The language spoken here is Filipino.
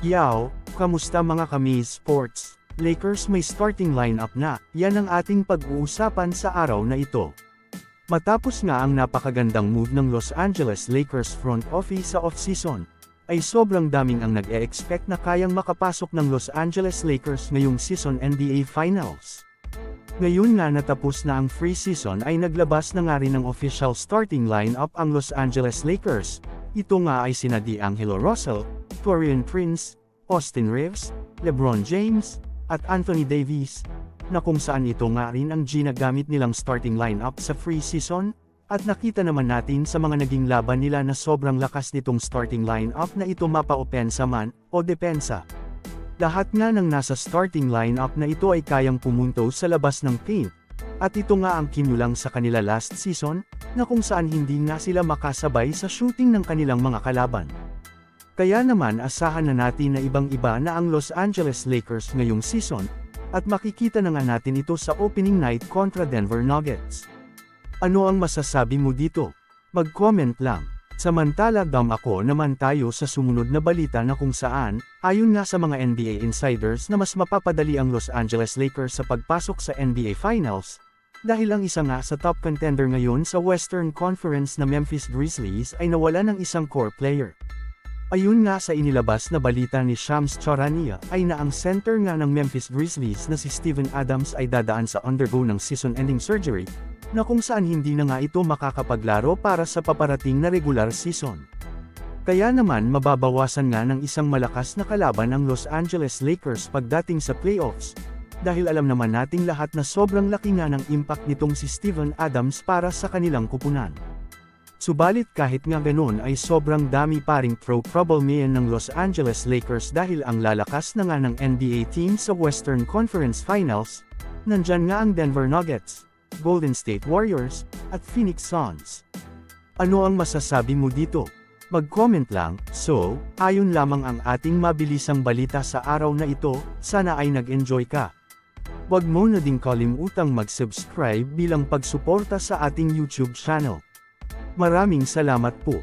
Yao, kamusta mga Kamiz Sports? Lakers may starting lineup na, yan ang ating pag-uusapan sa araw na ito. Matapos nga ang napakagandang move ng Los Angeles Lakers front office sa off-season, ay sobrang daming ang nag-e-expect na kayang makapasok ng Los Angeles Lakers ngayong season NBA Finals. Ngayon nga natapos na ang free season ay naglabas na nga rin ng official starting lineup ang Los Angeles Lakers. Ito nga ay sina D'Angelo Russell, Taurean Prince, Austin Reeves, LeBron James, at Anthony Davis, na kung saan ito nga rin ang ginagamit nilang starting lineup sa free season, at nakita naman natin sa mga naging laban nila na sobrang lakas nitong starting lineup na ito mapa-opensa man, o depensa. Lahat nga ng nasa starting lineup na ito ay kayang pumunto sa labas ng paint, at ito nga ang kinulang sa kanila last season, na kung saan hindi nga sila makasabay sa shooting ng kanilang mga kalaban. Kaya naman asahan na natin na ibang-iba na ang Los Angeles Lakers ngayong season, at makikita na nga natin ito sa opening night kontra Denver Nuggets. Ano ang masasabi mo dito? Mag-comment lang. Samantala ako naman tayo sa sumunod na balita na kung saan, ayon nga sa mga NBA insiders na mas mapapadali ang Los Angeles Lakers sa pagpasok sa NBA Finals, dahil ang isa nga sa top contender ngayon sa Western Conference na Memphis Grizzlies ay nawala ng isang core player. Ayun nga sa inilabas na balita ni Shams Charania ay na ang center nga ng Memphis Grizzlies na si Steven Adams ay dadaan sa undergo ng season-ending surgery, na kung saan hindi na nga ito makakapaglaro para sa paparating na regular season. Kaya naman mababawasan nga ng isang malakas na kalaban ang Los Angeles Lakers pagdating sa playoffs, dahil alam naman nating lahat na sobrang laki nga ng impact nitong si Steven Adams para sa kanilang kupunan. Subalit kahit nga ganoon ay sobrang dami pa ring trouble ngayon ng Los Angeles Lakers dahil ang lalakas na nga ng NBA team sa Western Conference Finals, nandyan nga ang Denver Nuggets, Golden State Warriors, at Phoenix Suns. Ano ang masasabi mo dito? Mag-comment lang. So, ayon lamang ang ating mabilisang balita sa araw na ito, sana ay nag-enjoy ka. Huwag mo na ding kalimutang mag-subscribe bilang pagsuporta sa ating YouTube channel. Maraming salamat po.